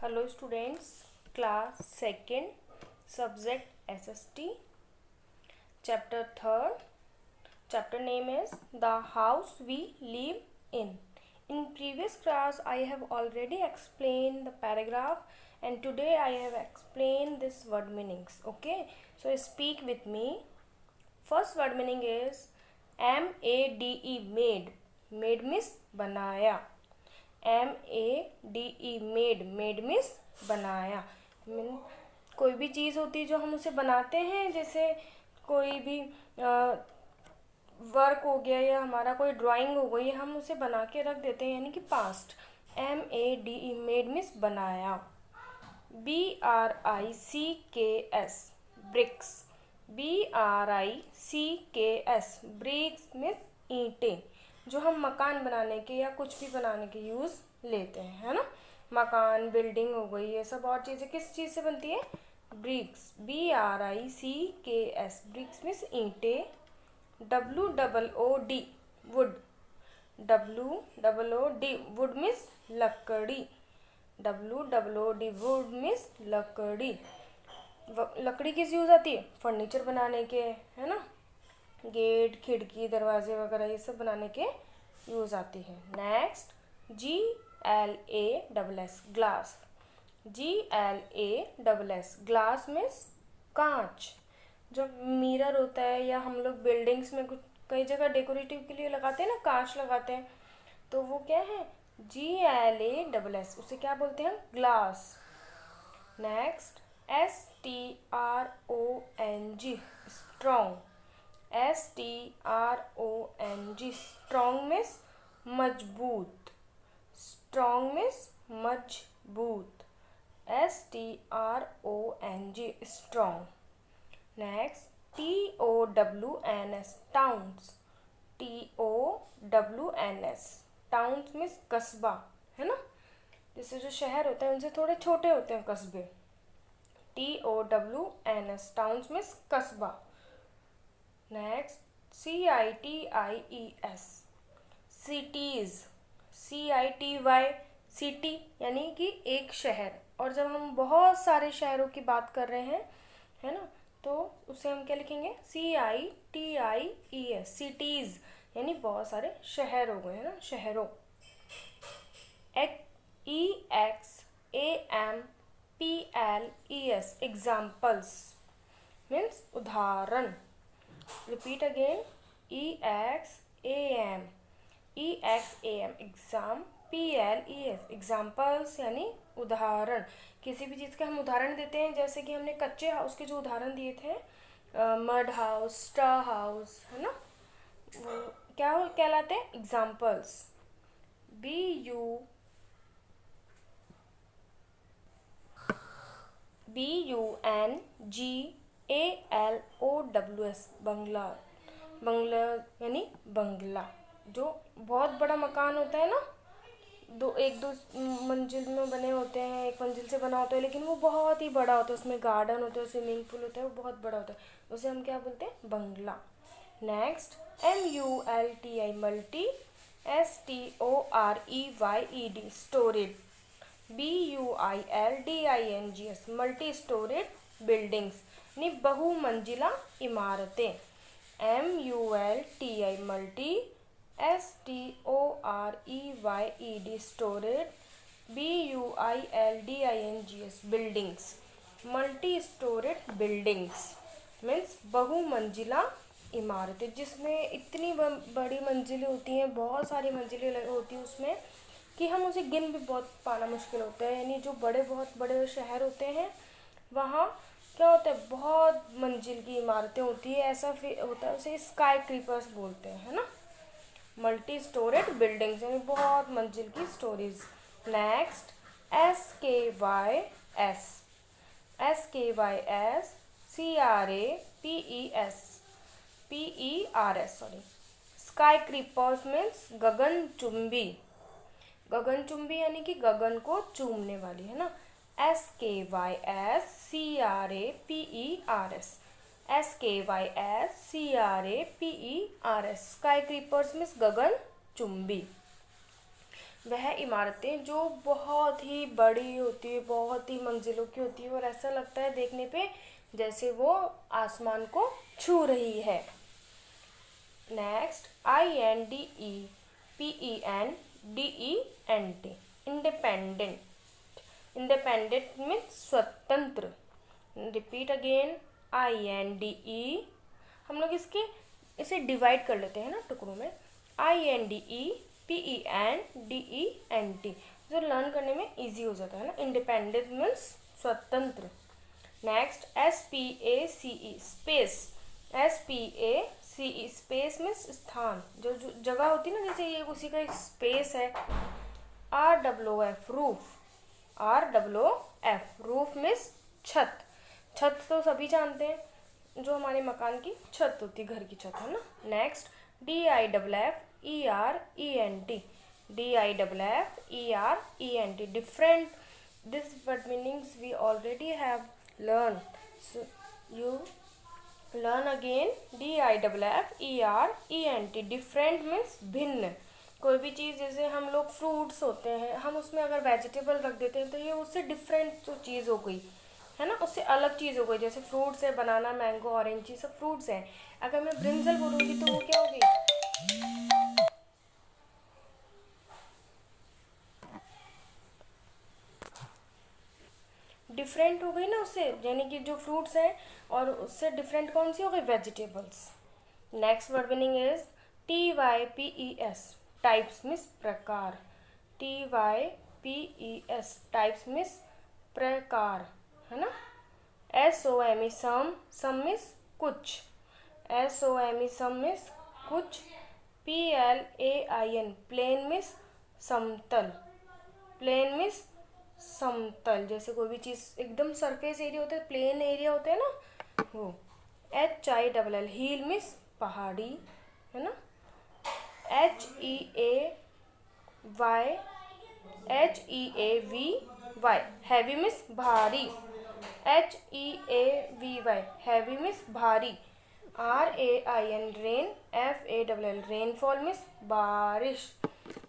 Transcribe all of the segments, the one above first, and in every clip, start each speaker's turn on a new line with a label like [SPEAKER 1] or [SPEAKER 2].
[SPEAKER 1] Hello students, class 2nd, subject SST, chapter 3rd. Chapter name is The House We Live In. In previous class I have already explained the paragraph and today I have explained this word meanings. Okay, so speak with me. First word meaning is MADE, made. Made means बनाया. MADE, made means बनाया. कोई भी चीज़ होती है जो हम उसे बनाते हैं, जैसे कोई भी वर्क हो गया या हमारा कोई ड्राइंग हो गई, हम उसे बना के रख देते हैं, यानी कि पास्ट. MADE, मेड मीन्स बनाया. BRICKS, bricks. BRICKS, bricks means ईंटें, जो हम मकान बनाने के या कुछ भी बनाने के यूज़ लेते हैं, है ना. मकान, बिल्डिंग हो गई, ये सब और चीज़ें किस चीज़ से बनती है? ब्रिक्स. BRICKS, ब्रिक्स मीन्स ईंटें. WOOD, would. WOOD, wood means लकड़ी. WOOD, वुड मीन्स लकड़ी. लकड़ी किस यूज़ आती है? फर्नीचर बनाने के, है ना. गेट, खिड़की, दरवाजे वगैरह ये सब बनाने के यूज़ आती है. Next GLASS, glass. GLASS, glass means कांच. जो मिरर होता है या हम लोग बिल्डिंग्स में कुछ कई जगह डेकोरेटिव के लिए लगाते हैं ना, कांच लगाते हैं, तो वो क्या है? GLASS, उसे क्या बोलते हैं? Glass. Next STRONG, strong. STRONG, strong means मजबूत. स्ट्रॉन्ग मीन्स मजबूत. STRONG, strong. Next TOWNS, towns. TOWNS, towns means कस्बा, है ना. जैसे जो शहर होता है उनसे थोड़े छोटे होते हैं कस्बे. TOWNS, टाउन्स मीन्स कस्बा. Next CITIES, cities. CITY, city यानी कि एक शहर. और जब हम बहुत सारे शहरों की बात कर रहे हैं, है ना, तो उसे हम क्या लिखेंगे? CITIES, सिटीज यानी बहुत सारे शहर हो गए, है ना, शहरों. EXAMPLES, एग्जाम्पल्स मीन्स उदाहरण. Repeat again. EXAM, exam. PLES, examples यानी उदाहरण. किसी भी चीज़ का हम उदाहरण देते हैं, जैसे कि हमने कच्चे हाउस के जो उदाहरण दिए थे, मड हाउस, स्ट्रॉ हाउस, है ना, वो क्या कहलाते हैं? एग्जाम्पल्स. BUNGALOWS, बंगला. बंगला यानी बंगला. जो बहुत बड़ा मकान होता है ना, एक दो मंजिल में बने होते हैं, एक मंजिल से बना होता है, लेकिन वो बहुत ही बड़ा होता है, उसमें गार्डन होता है, स्विमिंग पूल होता है, वो बहुत बड़ा होता है, उसे हम क्या बोलते हैं? बंगला. Next MULTI, multi. STOREYED, storage. BUILDINGS, multi storage buildings यानी बहुमंजिला इमारतें. MULTI, multi. STOREYED, storage. BUILDINGS, buildings. Multi storage buildings means बहुमंजिला इमारतें, जिसमें इतनी बड़ी मंजिलें होती हैं, बहुत सारी मंजिलें होती हैं उसमें, कि हम उसे गिन भी बहुत पाना मुश्किल होता है. यानी जो बहुत बड़े शहर होते हैं, वहाँ क्या होता है? बहुत मंजिल की इमारतें होती है, ऐसा होता है, उसे स्काई क्रीपर्स बोलते हैं, है ना. मल्टी स्टोरेज बिल्डिंग्स यानी बहुत मंजिल की storeyed. Next SKYS, PERS, skyscrapers means गगनचुंबी. गगनचुंबी यानी कि गगन को चूमने वाली, है ना. SKYS CRAPERS, skyscrapers means गगन चुंबी. वह इमारतें जो बहुत ही बड़ी होती है, बहुत ही मंजिलों की होती है और ऐसा लगता है देखने पे जैसे वो आसमान को छू रही है। Next, INDEPENDENT, independent. Independent means स्वतंत्र। रिपीट अगेन, INDE, हम लोग इसे डिवाइड कर लेते हैं ना टुकड़ों में। INDEPENDENT, जो लर्न करने में इजी हो जाता है ना। इंडिपेंडेंट मीन्स स्वतंत्र। Next, SPACE, space. SPACE, space means स्थान, जो जगह होती है ना, जैसे ये उसी का एक स्पेस है। ROOF, roof. ROOF, roof means छत। छत तो सभी जानते हैं, जो हमारे मकान की छत होती है, घर की छत है ना। Next, DIFFERENT, DIFFERENT, different. This word meanings we already have learn, so you learn again. DIFFERENT, different means भिन्न। कोई भी चीज़, जैसे हम लोग फ्रूट्स होते हैं, हम उसमें अगर वेजिटेबल रख देते हैं तो ये उससे डिफरेंट जो चीज़ हो गई है ना, उससे अलग चीज़ हो गई। जैसे फ्रूट्स है, बनाना, मैंगो, ऑरेंज, ये सब फ्रूट्स हैं। अगर मैं ब्रिंजल बोलूँगी तो वो क्या होगी? डिफरेंट हो गई ना उससे, यानी कि जो फ्रूट्स हैं और उससे डिफरेंट कौन सी हो गई? Vegetables. Next word meaning is TYPES, types means प्रकार। TYPES, टाइप्स मीन्स प्रकार, है ना। SOME, सम मीन्स कुछ। SOME, सम मीन्स कुछ। PLAIN, प्लेन मीन्स समतल। प्लेन मीन्स समतल, जैसे कोई भी चीज़ एकदम सरफेस एरिया होता है, प्लेन एरिया होता है ना, वो। HILL, हील मीन्स पहाड़ी, है ना। HEAVY, हैवी मीन्स भारी। HEAVY, हैवी मीन्स भारी। RAIN, rain. FALL, rainfall means बारिश।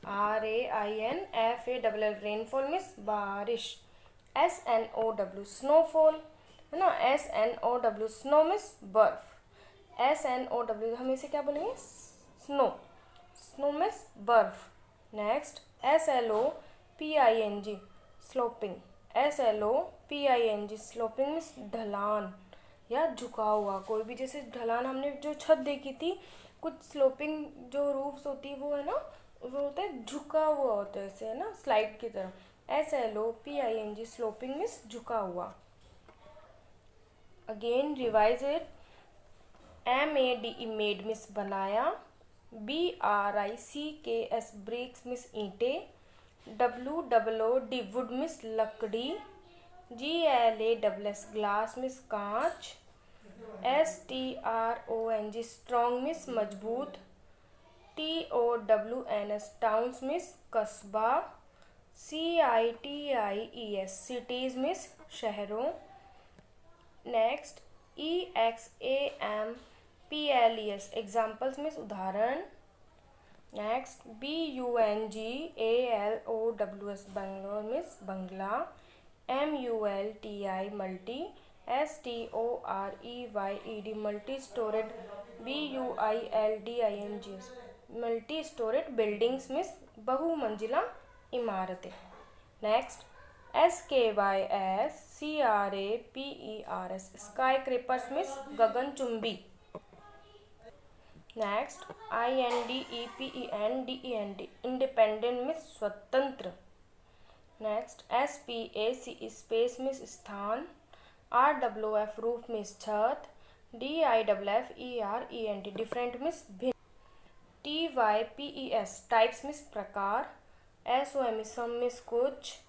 [SPEAKER 1] RAINFALL, रेनफॉल मीन्स बारिश। SNOW, स्नोफॉल, है ना। SNOW, स्नो मीन्स बर्फ। SNOW, हम इसे क्या बोलेंगे? स्नो। स्नो मीन्स बर्फ। Next, SLOPING, sloping. SLOPING, sloping means ढलान या झुका हुआ। कोई भी जैसे ढलान, हमने जो छत देखी थी, कुछ स्लोपिंग जो रूफ्स होती है वो है ना, वो होता है झुका हुआ होता है, ऐसे है ना, स्लाइड की तरह। SLOPING, स्लोपिंग मीन्स झुका हुआ। Again revise it. MADE, made means बनाया। BRICKS, ब्रिक्स मीन्स ईंटे। WOOD, वुड मीन्स लकड़ी। GLASS, ग्लास मीन्स कांच। STRONG, स्ट्रॉन्ग मीन्स मजबूत। TOWNS, टाउन्स मीन्स कस्बा। CITIES, सिटीज मीन्स शहरों। नेक्स्ट, EXAMPLES, एग्जाम्पल्स मीन्स उदाहरण। नेक्स्ट, BUNGALOWS, बंगलोर मीन्स बंगला। MULTI, multi. STOREYED, multi storeyed. BUILDINGS, multi storeyed buildings means बहुमंजिला इमारतें। Next, SKYSCRAPERS, skyscrapers means गगनचुंबी। Next, INDEPENDENT, independent means स्वतंत्र। Next, SPACE, space means स्थान। ROOF, roof means छत। DIFFERENT, different means भिन्न। TYPES, types means प्रकार। SOME, सम means कुछ।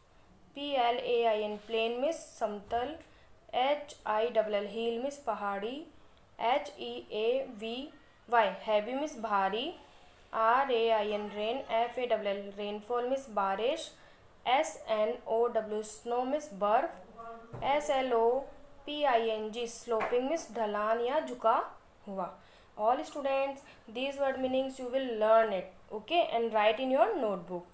[SPEAKER 1] PLAIN, plane means समतल। HILL, हील मीन्स पहाड़ी। HEAVY, हैवी मीन्स भारी। RAIN, rain. FALL, rainfall means बारिश। SNOW, स्नो मीन्स बर्फ। SLOPING, स्लोपिंग मीन्स ढलान या झुका हुआ। All students, these word meanings you will learn it, okay, and write in your notebook.